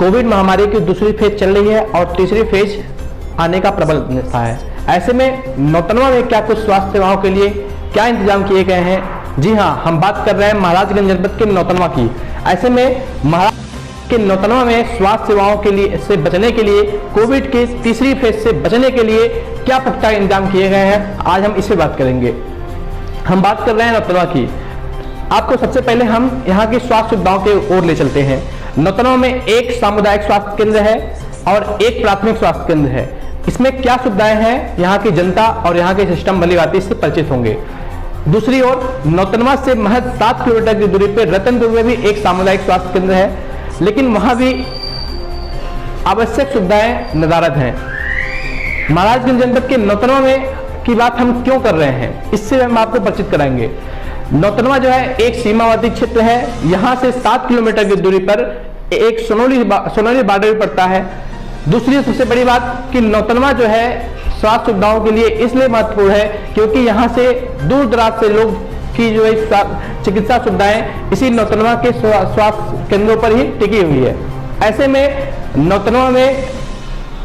Covid महामारी की दूसरी फेज चल रही है और तीसरी फेज आने का प्रबल निशा है। ऐसे में नौतनवा में क्या कुछ स्वास्थ्य सेवाओं के लिए क्या इंतजाम किए गए हैं? जी हाँ, हम बात कर रहे हैं महाराजगंज जनपद के नौतनवा की। ऐसे में महाराज के नौतनवा में स्वास्थ्य सेवाओं के लिए से बचने के लिए, कोविड के तीसरी फेज से बचने के लिए क्या पुख्ता इंतजाम किए गए हैं, आज हम इस पर बात करेंगे। हम बात कर रहे हैं नौतनवा की। आपको सबसे पहले हम यहाँ की स्वास्थ्य सुविधाओं के ओर ले चलते हैं। नौतनवा में एक सामुदायिक स्वास्थ्य केंद्र है और एक प्राथमिक स्वास्थ्य केंद्र है। इसमें क्या सुविधाएं हैं, यहाँ की जनता और यहाँ के सिस्टम भली भांति इससे परिचित होंगे। दूसरी ओर नौतनवा से महज 7 किलोमीटर की दूरी पर रतनपुर में भी एक सामुदायिक स्वास्थ्य केंद्र है, लेकिन वहां भी आवश्यक सुविधाएं नदारद हैं। महाराजगंज जनपद के नौतनवा में की बात हम क्यों कर रहे हैं, इससे हम आपको परिचित कराएंगे। नौतनवा जो है एक सीमावर्ती क्षेत्र है। यहाँ से 7 किलोमीटर की दूरी पर एक सोनौली बॉर्डर पड़ता है। दूसरी सबसे बड़ी बात कि नौतनवा जो है स्वास्थ्य सुविधाओं के लिए इसलिए महत्वपूर्ण है क्योंकि यहाँ से दूर दराज से लोग की जो है चिकित्सा सुविधाएं इसी नौतनवा के स्वास्थ्य केंद्रों पर ही टिकी हुई है। ऐसे में नौतनवा में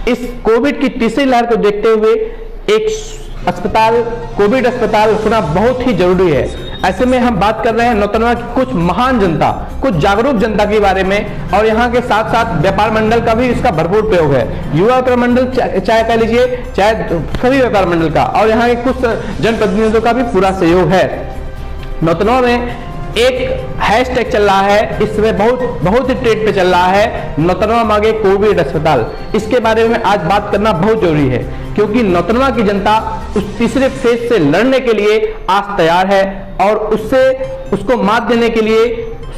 इस कोविड की तीसरी लहर को देखते हुए एक अस्पताल, कोविड अस्पताल होना बहुत ही जरूरी है। ऐसे में हम बात कर रहे हैं नौतनवा की कुछ महान जनता, कुछ जागरूक जनता के बारे में, और यहाँ के साथ साथ व्यापार मंडल का भी इसका भरपूर प्रयोग है। युवा व्यापार मंडल चाहे कह लीजिए, चाहे सभी व्यापार मंडल का, और यहाँ के कुछ जनप्रतिनिधियों का भी पूरा सहयोग है। नौतनवा में एक हैशटैग चल रहा है, इस समय बहुत ही ट्रेंड पे चल रहा है, नौतनवा मांगे कोविड अस्पताल। इसके बारे में आज बात करना बहुत जरूरी है क्योंकि नौतनवा की जनता उस तीसरे फेज से लड़ने के लिए आज तैयार है और उसको मात देने के लिए,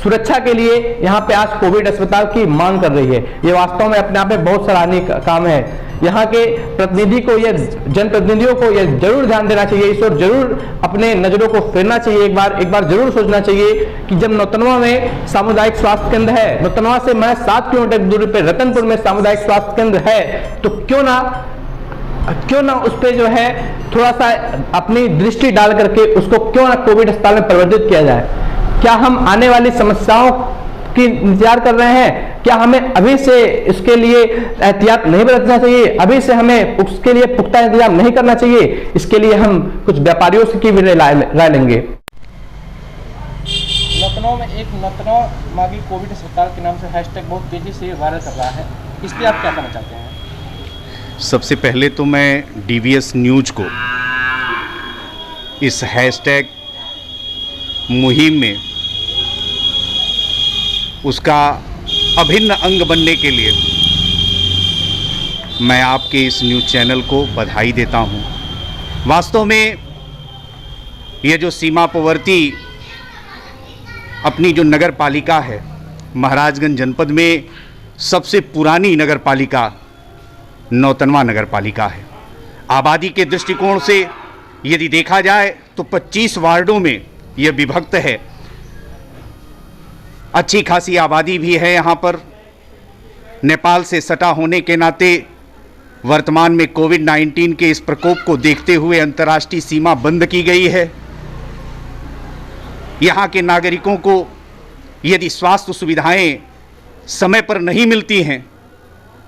सुरक्षा के लिए यहाँ पे आज कोविड अस्पताल की मांग कर रही है। ये वास्तव में अपने आप में बहुत सराहनीय काम है। यहाँ के प्रतिनिधि को, यह जनप्रतिनिधियों को यह जरूर ध्यान देना चाहिए, इस ओर जरूर अपने नजरों को फेरना चाहिए। एक बार जरूर सोचना चाहिए कि जब नौतनवा में सामुदायिक स्वास्थ्य केंद्र है, नौतनवा से महज 7 किलोमीटर की दूरी पर रतनपुर में सामुदायिक स्वास्थ्य केंद्र है, तो क्यों ना उस पर जो है थोड़ा सा अपनी दृष्टि डाल करके उसको क्यों ना कोविड अस्पताल में परिवर्तित किया जाए। क्या हम आने वाली समस्याओं की इंतजार कर रहे हैं? क्या हमें अभी से इसके लिए एहतियात नहीं बरतना चाहिए? अभी से हमें उसके लिए पुख्ता इंतजाम नहीं करना चाहिए? इसके लिए हम कुछ व्यापारियों से की भी राय लेंगे। लखनऊ में एक नौतनवा मांगे कोविड अस्पताल के नाम से हैशटैग बहुत तेजी से वायरल कर रहा है, इस पर आप क्या कहना चाहते हैं? सबसे पहले तो मैं डीवीएस न्यूज को इस हैशटैग मुहिम में उसका अभिन्न अंग बनने के लिए मैं आपके इस न्यूज़ चैनल को बधाई देता हूं। वास्तव में ये जो सीमावर्ती अपनी जो नगर पालिका है, महाराजगंज जनपद में सबसे पुरानी नगर पालिका नौतनवा नगर पालिका है। आबादी के दृष्टिकोण से यदि देखा जाए तो 25 वार्डों में यह विभक्त है। अच्छी खासी आबादी भी है यहाँ पर। नेपाल से सटा होने के नाते वर्तमान में कोविड-19 के इस प्रकोप को देखते हुए अंतर्राष्ट्रीय सीमा बंद की गई है। यहाँ के नागरिकों को यदि स्वास्थ्य सुविधाएं समय पर नहीं मिलती हैं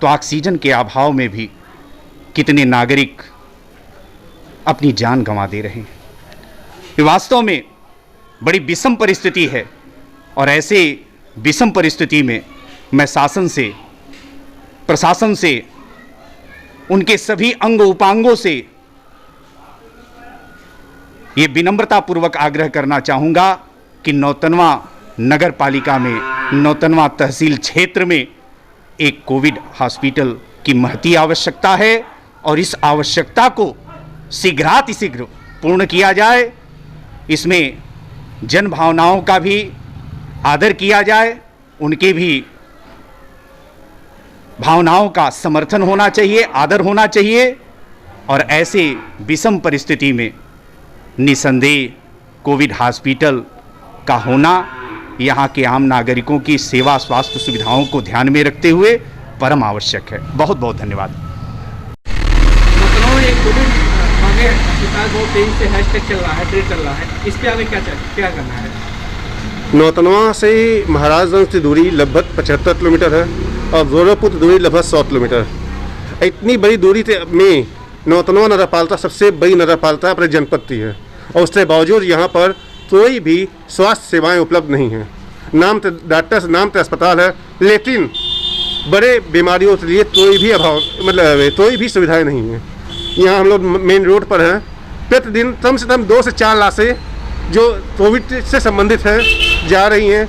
तो ऑक्सीजन के अभाव में भी कितने नागरिक अपनी जान गंवा दे रहे हैं। ये वास्तव में बड़ी विषम परिस्थिति है और ऐसे विषम परिस्थिति में मैं शासन से, प्रशासन से, उनके सभी अंग उपांगों से ये विनम्रतापूर्वक आग्रह करना चाहूँगा कि नौतनवा नगर पालिका में, नौतनवा तहसील क्षेत्र में एक कोविड हॉस्पिटल की महती आवश्यकता है और इस आवश्यकता को शीघ्रातिशीघ्र पूर्ण किया जाए। इसमें जन भावनाओं का भी आदर किया जाए, उनके भी भावनाओं का समर्थन होना चाहिए, आदर होना चाहिए। और ऐसे विषम परिस्थिति में निसंदेह कोविड हॉस्पिटल का होना यहाँ के आम नागरिकों की सेवा, स्वास्थ्य सुविधाओं को ध्यान में रखते हुए परम आवश्यक है। बहुत बहुत धन्यवाद। बहुत तेजी से हैशटैग चल रहा है, ट्रेंड चल रहा है, इस पे आगे क्या करना है? नौतनवा से महाराजगंज की दूरी लगभग 75 किलोमीटर है। और गोरखपुर दूरी लगभग 100 किलोमीटर। इतनी बड़ी दूरी में नौतनवा नगरपालिका सबसे बड़ी नगरपालिका अपने जनपद की है और उसके बावजूद यहाँ पर कोई भी स्वास्थ्य सेवाएं उपलब्ध नहीं हैं। नाम तो डॉक्टर नाम तो अस्पताल है, लेकिन बड़े बीमारियों के लिए कोई भी अभाव मतलब कोई भी सुविधाएं नहीं है। यहाँ हम लोग मेन रोड पर हैं, प्रतिदिन कम से कम 2 से 4 लाशें जो कोविड से संबंधित है जा रही हैं।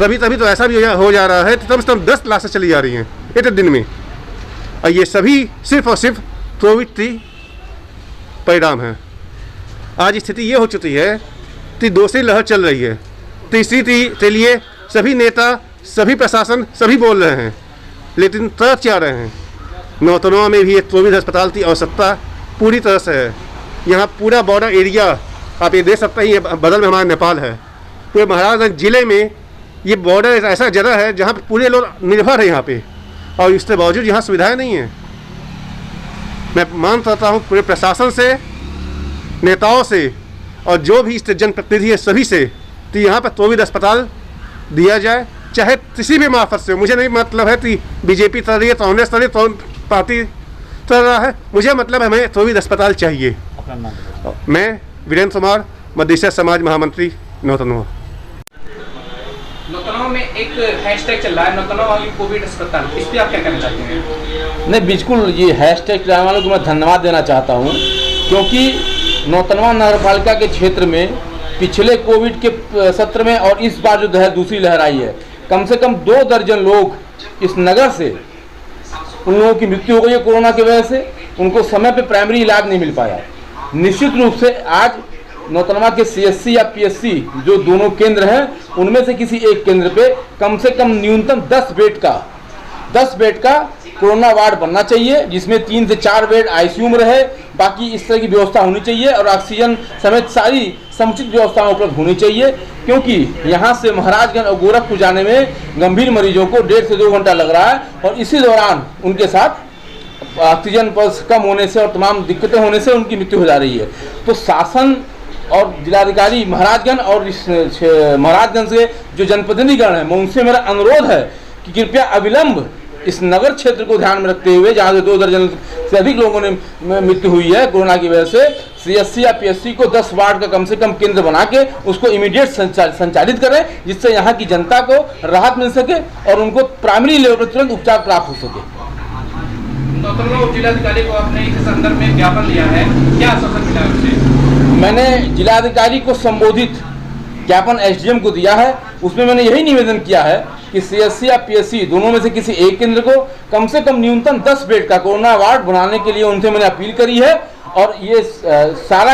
कभी कभी तो ऐसा भी हो जा रहा है तो कम से कम 10 लाशें चली जा रही हैं एक दिन में, और ये सभी सिर्फ और सिर्फ कोविड की परिणाम है। आज स्थिति ये हो चुकी है कि दूसरी लहर चल रही है, तीसरी के लिए सभी नेता, सभी प्रशासन सभी बोल रहे हैं, लेकिन कर क्या रहे हैं। नौतनवा में भी एक कोविड अस्पताल की आवश्यकता पूरी तरह से है। यहाँ पूरा बॉर्डर एरिया आप ये देख सकते हैं, ये बगल में हमारा नेपाल है। पूरे महाराजगंज जिले में ये बॉर्डर ऐसा जगह है जहाँ पे पूरे लोग निर्भर हैं यहाँ पे, और इसके बावजूद यहाँ सुविधाएं नहीं हैं। मैं मांग करता हूँ पूरे प्रशासन से, नेताओं से और जो भी इस जनप्रतिनिधि है सभी से कि यहाँ पर कोविड अस्पताल दिया जाए, चाहे किसी भी मार्फत से। मुझे नहीं मतलब है कि बीजेपी कर रही है, कांग्रेस कर रही है, पार्टी कर रहा है, मुझे मतलब है हमें कोविड अस्पताल चाहिए। मैं वीरेंद्र कुमार, मदीसा समाज महामंत्री, नौतनवा। नौतनवा में एक हैशटैग चल रहा है, नौतनवा वाली कोविड अस्पताल, इस पर आप क्या कहना चाहते हैं? नहीं, बिल्कुल ये हैशटैग चलाने वालों को मैं धन्यवाद देना चाहता हूँ, क्योंकि नौतनवा नगरपालिका के क्षेत्र में पिछले कोविड के सत्र में और इस बार जो दूसरी लहर आई है, कम से कम 2 दर्जन लोग इस नगर से उन लोगों की मृत्यु हो गई है कोरोना की वजह से। उनको समय पे प्राइमरी इलाज नहीं मिल पाया। निश्चित रूप से आज नौतनवा के CSC या PSC जो दोनों केंद्र हैं, उनमें से किसी एक केंद्र पे कम से कम न्यूनतम 10 बेड का कोरोना वार्ड बनना चाहिए, जिसमें 3 से 4 बेड ICU में रहे। बाकी इस तरह की व्यवस्था होनी चाहिए और ऑक्सीजन समेत सारी समुचित व्यवस्थाएं उपलब्ध होनी चाहिए, क्योंकि यहाँ से महाराजगंज और गोरखपुर जाने में गंभीर मरीजों को 1.5 से 2 घंटा लग रहा है, और इसी दौरान उनके साथ ऑक्सीजन पल्स कम होने से और तमाम दिक्कतें होने से उनकी मृत्यु हो जा रही है। तो शासन और जिलाधिकारी महाराजगंज और महाराजगंज से जो जनप्रतिनिधिगण है, मैं उनसे मेरा अनुरोध है कि कृपया अविलंब इस नगर क्षेत्र को ध्यान में रखते हुए, जहाँ से 2 दर्जन से अधिक लोगों ने मृत्यु हुई है कोरोना की वजह से, CSC या PSC को 10 वार्ड का कम से कम केंद्र बना के उसको इमीडिएट संचालित करें, जिससे यहाँ की जनता को राहत मिल सके और उनको प्राइमरी लेवल पर तुरंत उपचार प्राप्त हो सके। नौतनवा जिलाधिकारी को आपने इस संदर्भ में ज्ञापन दिया है, क्या आश्वासन मिला उससे? मैंने जिलाधिकारी को संबोधित ज्ञापन SDM को दिया है। उसमें मैंने यही निवेदन किया है कि CSC या PSC दोनों में से किसी एक केंद्र को कम से कम न्यूनतम 10 बेड का कोरोना वार्ड बनाने के लिए उनसे मैंने अपील करी है, और ये सारा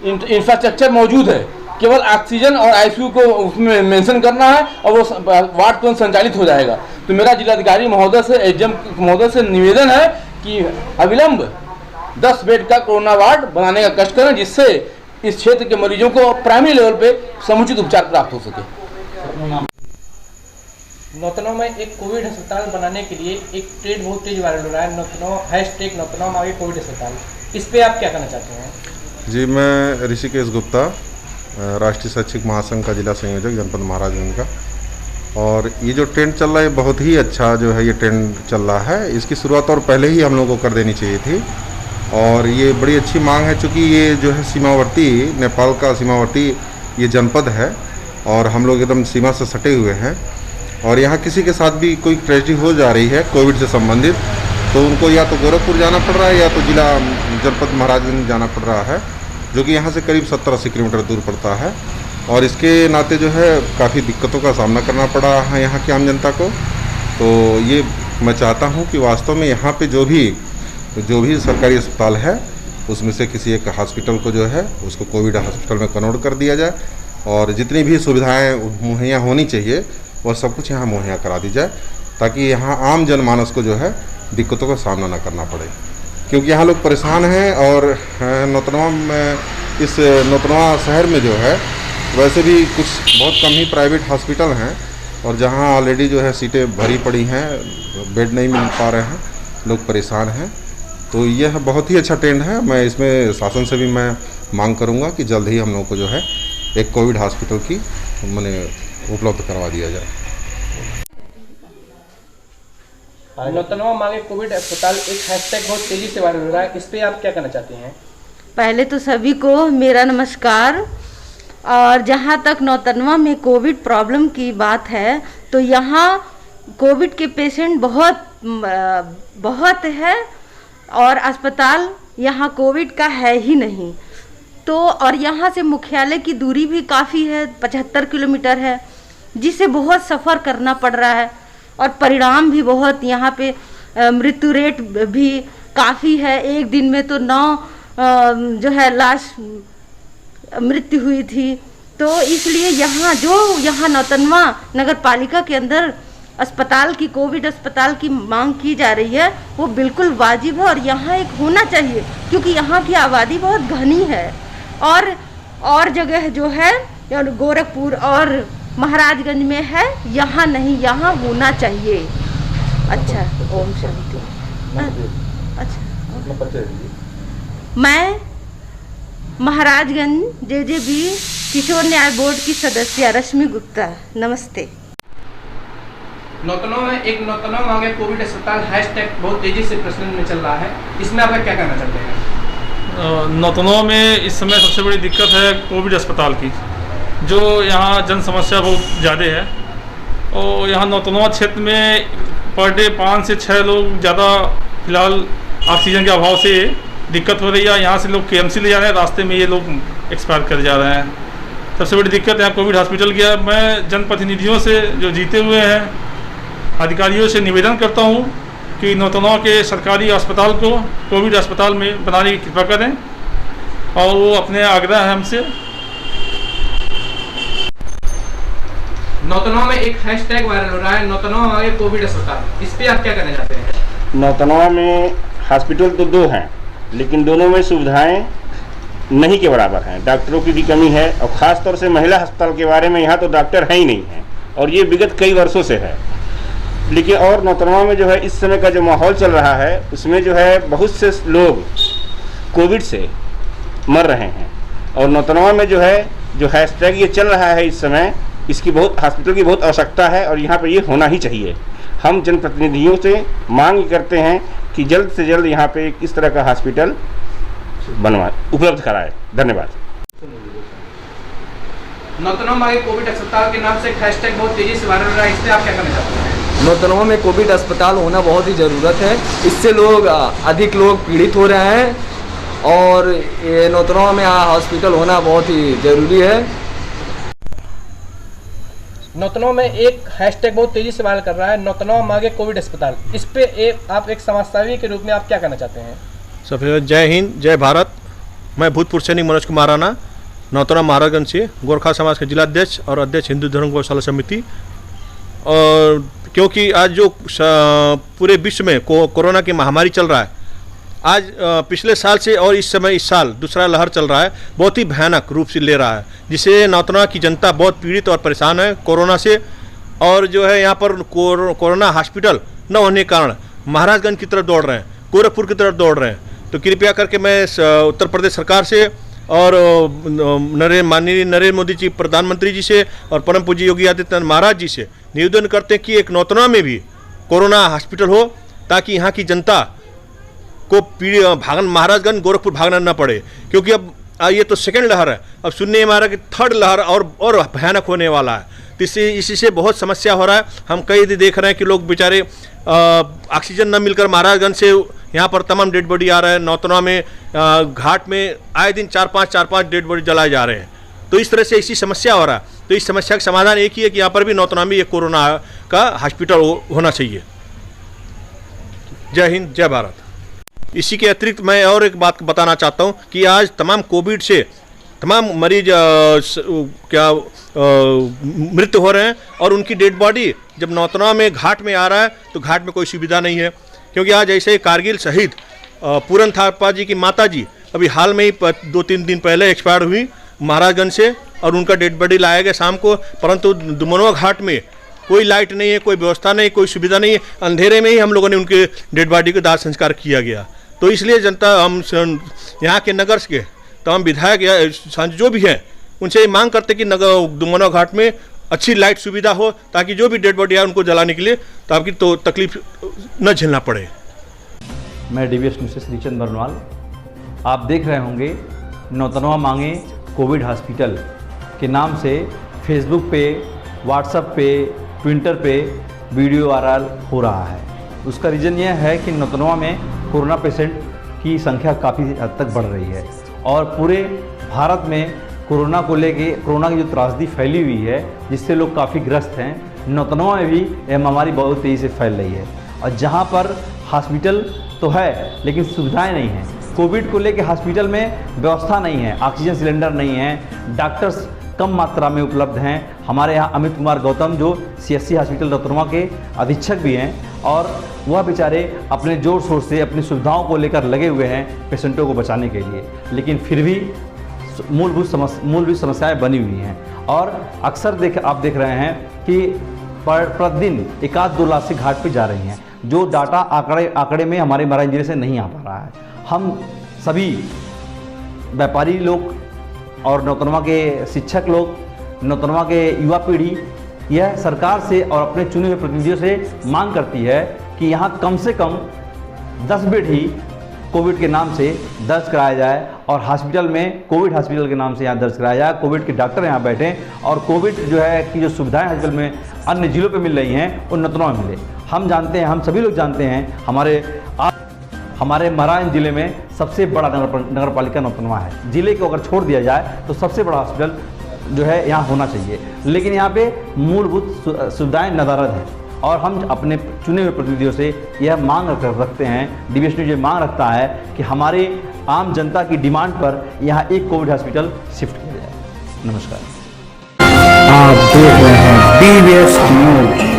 इंफ्रास्ट्रक्चर मौजूद है। केवल ऑक्सीजन और ICU को उसमें मेंशन करना है और वो वार्ड तुरंत संचालित हो जाएगा। तो मेरा जिलाधिकारी महोदय से, SDM महोदय से निवेदन है कि अविलंब 10 बेड का कोरोना वार्ड बनाने का कष्ट करें, जिससे इस क्षेत्र के मरीजों को प्राइमरी लेवल पे समुचित उपचार प्राप्त हो सके। नौतनवा में एक कोविड अस्पताल बनाने के लिए एक ट्रेड बहुत तेज वायरल हो रहा है, नौतनवा मांगे कोविड अस्पताल, इस पे आप क्या कहना चाहते हैं? जी, मैं ऋषिकेश गुप्ता, राष्ट्रीय शैक्षिक महासंघ का जिला संयोजक जनपद महाराजगंज का। और ये जो ट्रेंड चल रहा है बहुत ही अच्छा जो है ये ट्रेंड चल रहा है। इसकी शुरुआत और पहले ही हम लोगों को कर देनी चाहिए थी, और ये बड़ी अच्छी मांग है, चूँकि ये जो है सीमावर्ती, नेपाल का सीमावर्ती ये जनपद है और हम लोग एकदम सीमा से सटे हुए हैं, और यहाँ किसी के साथ भी कोई ट्रेजेडी हो जा रही है कोविड से संबंधित, तो उनको या तो गोरखपुर जाना पड़ रहा है या तो जिला जनपद महाराजगंज जाना पड़ रहा है, जो कि यहाँ से करीब 70-80 किलोमीटर दूर पड़ता है। और इसके नाते जो है काफ़ी दिक्कतों का सामना करना पड़ा है यहाँ की आम जनता को। तो ये मैं चाहता हूँ कि वास्तव में यहाँ पे जो भी सरकारी अस्पताल है उसमें से किसी एक हॉस्पिटल को जो है उसको कोविड हॉस्पिटल में कन्वर्ट कर दिया जाए, और जितनी भी सुविधाएँ मुहैया होनी चाहिए वह सब कुछ यहाँ मुहैया करा दी जाए, ताकि यहाँ आम जनमानस को जो है दिक्कतों का सामना न करना पड़े, क्योंकि यहाँ लोग परेशान हैं। और नौतनवा में, इस नौतनवा शहर में जो है वैसे भी कुछ बहुत कम ही प्राइवेट हॉस्पिटल हैं, और जहाँ ऑलरेडी जो है सीटें भरी पड़ी हैं, बेड नहीं मिल पा रहे हैं, लोग परेशान हैं। तो यह बहुत ही अच्छा ट्रेंड है। मैं इसमें शासन से भी मैं मांग करूँगा कि जल्द ही हम लोगों को जो है एक कोविड हॉस्पिटल की मैंने उपलब्ध करवा दिया जाए। नौतनवा मांगे कोविड अस्पताल एक हैशटैग बहुत तेजी से वायरल हो रहा है, इस पे आप क्या कहना चाहते हैं? पहले तो सभी को मेरा नमस्कार। और जहाँ तक नौतनवा में कोविड प्रॉब्लम की बात है तो यहाँ कोविड के पेशेंट बहुत है और अस्पताल यहाँ कोविड का है ही नहीं। तो और यहाँ से मुख्यालय की दूरी भी काफ़ी है, 75 किलोमीटर है, जिसे बहुत सफ़र करना पड़ रहा है। और परिणाम भी बहुत यहाँ पे मृत्यु रेट भी काफ़ी है। एक दिन में तो 9 जो है लाश मृत्यु हुई थी। तो इसलिए यहाँ नौतनवा नगर पालिका के अंदर अस्पताल की कोविड अस्पताल की मांग की जा रही है, वो बिल्कुल वाजिब है और यहाँ एक होना चाहिए, क्योंकि यहाँ की आबादी बहुत घनी है। और जगह जो है गोरखपुर और महाराजगंज में है, यहाँ नहीं, यहाँ होना चाहिए। अच्छा, ओम शांति। अच्छा, मैं महाराजगंज जेजेबी किशोर न्याय बोर्ड की सदस्य रश्मि गुप्ता, नमस्ते। नौतनवा में एक नौतनवा मांगे कोविड अस्पताल हैशटैग बहुत तेजी से प्रचलन में चल रहा है, इसमें आप क्या कहना चाहते हैं? नौतनवा में इस समय सबसे बड़ी दिक्कत है कोविड अस्पताल की, जो यहाँ जन समस्या बहुत ज़्यादा है। और यहाँ नौतनवा क्षेत्र में पर डे 5 से 6 लोग ज़्यादा फिलहाल ऑक्सीजन के अभाव से दिक्कत हो रही है। यहाँ से लोग KMC ले जा रहे हैं, रास्ते में ये लोग एक्सपायर कर जा रहे हैं। सबसे बड़ी दिक्कत यहाँ कोविड हॉस्पिटल की है। मैं जनप्रतिनिधियों से जो जीते हुए हैं अधिकारियों से निवेदन करता हूँ कि नौतनवा के सरकारी अस्पताल को कोविड अस्पताल में बनाने की कृपा करें, और वो अपने आग्रह है हमसे। नौतनवा में एक हैशटैग वायरल हो रहा है, नौतनवा मांगे कोविड अस्पताल, इस पे आप क्या कहना चाहते हैं? नौतनवा में हॉस्पिटल तो 2 हैं, लेकिन दोनों में सुविधाएं नहीं के बराबर हैं। डॉक्टरों की भी कमी है, और ख़ास तौर से महिला अस्पताल के बारे में यहाँ तो डॉक्टर है ही नहीं है, और ये विगत कई वर्षों से है। लेकिन और नौतनवा में जो है इस समय का जो माहौल चल रहा है, उसमें जो है बहुत से लोग कोविड से मर रहे हैं। और नौतनवा में जो है जो हैशटैग ये चल रहा है इस समय, इसकी बहुत हॉस्पिटल की बहुत आवश्यकता है, और यहाँ पर ये होना ही चाहिए। हम जनप्रतिनिधियों से मांग करते हैं कि जल्द से जल्द यहाँ पे इस तरह का हॉस्पिटल उपलब्ध कराए। धन्यवाद। नौतनवा मांगे कोविड अस्पताल के नाम से एक हैशटैग बहुत तेजी से वायरल हो रहा है, इस पे आप क्या कहना चाहते हैं? नौतनवा में कोविड अस्पताल होना बहुत ही ज़रूरत है, इससे अधिक लोग पीड़ित हो रहे हैं, और ये नौतनवा में हॉस्पिटल होना बहुत ही ज़रूरी है। नौतनवा में एक हैशटैग बहुत तेजी से वायरल कर रहा है, नौतनवा मांगे कोविड अस्पताल, इस पे आप एक समाजसेवी के रूप में आप क्या कहना चाहते हैं? सबसे जय हिंद, जय भारत। मैं भूतपूर्व सैनिक मनोज कुमार राणा, नौतनवा महाराजगंज से गोरखा समाज के जिलाध्यक्ष और अध्यक्ष हिंदू धर्म गौशाला समिति। और क्योंकि आज जो पूरे विश्व में कोरोना की महामारी चल रहा है, आज पिछले साल से और इस समय इस साल दूसरा लहर चल रहा है, बहुत ही भयानक रूप से ले रहा है, जिससे नौतनवा की जनता बहुत पीड़ित और परेशान है कोरोना से। और जो है यहाँ पर कोरोना हॉस्पिटल न होने के कारण महाराजगंज की तरफ दौड़ रहे हैं, गोरखपुर की तरफ दौड़ रहे हैं। तो कृपया करके मैं उत्तर प्रदेश सरकार से और माननीय नरेंद्र मोदी जी प्रधानमंत्री जी से और परम पूज्य योगी आदित्यनाथ महाराज जी से निवेदन करते हैं कि एक नौतनवा में भी कोरोना हॉस्पिटल हो, ताकि यहाँ की जनता को महाराजगंज गोरखपुर भागना न पड़े। क्योंकि अब ये तो सेकेंड लहर है, अब सुनने में आ रहा है कि थर्ड लहर और भयानक होने वाला है। तो इसी से बहुत समस्या हो रहा है। हम कई देख रहे हैं कि लोग बेचारे ऑक्सीजन न मिलकर महाराजगंज से यहाँ पर तमाम डेड बॉडी आ रहा है। नौतनवा में घाट में आए दिन 4-5 डेड बॉडी जलाए जा रहे हैं। तो इस तरह से इसी समस्या हो रहा है। तो इस समस्या का समाधान एक ही है कि यहाँ पर भी नौतनवा में ये कोरोना का हॉस्पिटल होना चाहिए। जय हिंद, जय भारत। इसी के अतिरिक्त मैं और एक बात बताना चाहता हूँ कि आज तमाम कोविड से तमाम मरीज मृत्यु हो रहे हैं, और उनकी डेड बॉडी जब नौतनवा में घाट में आ रहा है तो घाट में कोई सुविधा नहीं है। क्योंकि आज ऐसे ही कारगिल शहीद पूरन थापा जी की माता जी अभी हाल में ही 2-3 दिन पहले एक्सपायर हुई महाराजगंज से, और उनका डेड बॉडी लाया गया शाम को। परंतु दुमनवा घाट में कोई लाइट नहीं है, कोई व्यवस्था नहीं, कोई सुविधा नहीं है। अंधेरे में ही हम लोगों ने उनके डेड बॉडी का दाह संस्कार किया गया। तो इसलिए जनता, हम यहाँ के नगर के तमाम विधायक या जो भी हैं, उनसे मांग करते कि दुमनवा घाट में अच्छी लाइट सुविधा हो, ताकि जो भी डेड बॉडी है उनको जलाने के लिए तो आपकी तो तकलीफ न झेलना पड़े। मैं डीवीएस न्यूज़ से श्रीचंद बरनवाल। आप देख रहे होंगे नौतनवा मांगे कोविड हॉस्पिटल के नाम से फेसबुक पे, व्हाट्सएप पे, ट्विटर पे वीडियो वायरल हो रहा है। उसका रीज़न यह है कि नौतनवा में कोरोना पेशेंट की संख्या काफ़ी हद तक बढ़ रही है और पूरे भारत में कोरोना को लेके, कोरोना की जो त्रासदी फैली हुई है जिससे लोग काफ़ी ग्रस्त हैं, नौतनवा में भी यह महामारी बहुत तेज़ी से फैल रही है। और जहाँ पर हॉस्पिटल तो है लेकिन सुविधाएं नहीं हैं। कोविड को लेके हॉस्पिटल में व्यवस्था नहीं है, ऑक्सीजन सिलेंडर नहीं है, डॉक्टर्स कम मात्रा में उपलब्ध हैं। हमारे यहाँ अमित कुमार गौतम जो CSC हॉस्पिटल नौतनवा के अधीक्षक भी हैं और वह बेचारे अपने जोर शोर से अपनी सुविधाओं को लेकर लगे हुए हैं पेशेंटों को बचाने के लिए, लेकिन फिर भी मूलभूत समस्याएं बनी हुई हैं। और अक्सर आप देख रहे हैं कि प्रतिदिन 1-2 लाश घाट पे जा रही हैं, जो डाटा आंकड़े में हमारे महाराज जिले से नहीं आ पा रहा है। हम सभी व्यापारी लोग और नौतनवा के शिक्षक लोग, नौतनवा के युवा पीढ़ी यह सरकार से और अपने चुने हुए प्रतिनिधियों से मांग करती है कि यहाँ कम से कम 10 बेड ही कोविड के नाम से दर्ज कराया जाए और हॉस्पिटल में कोविड हॉस्पिटल के नाम से यहाँ दर्ज कराया जाए। कोविड के डॉक्टर यहाँ बैठें और कोविड जो है कि जो सुविधाएं हॉस्पिटल में अन्य जिलों पे मिल रही हैं वो नौतनवा में मिले। हम जानते हैं, हम सभी लोग जानते हैं, हमारे महाराज जिले में सबसे बड़ा नगर पालिका नौतनवा है। जिले को अगर छोड़ दिया जाए तो सबसे बड़ा हॉस्पिटल जो है यहाँ होना चाहिए, लेकिन यहाँ पे मूलभूत सुविधाएं नदारद हैं। और हम अपने चुने हुए प्रतिनिधियों से यह मांग रखते हैं, डीवीएस न्यूज़ ये मांग रखता है कि हमारे आम जनता की डिमांड पर यहाँ एक कोविड हॉस्पिटल शिफ्ट किया जाए। नमस्कार। आप देख रहे हैं डीवीएस न्यूज़।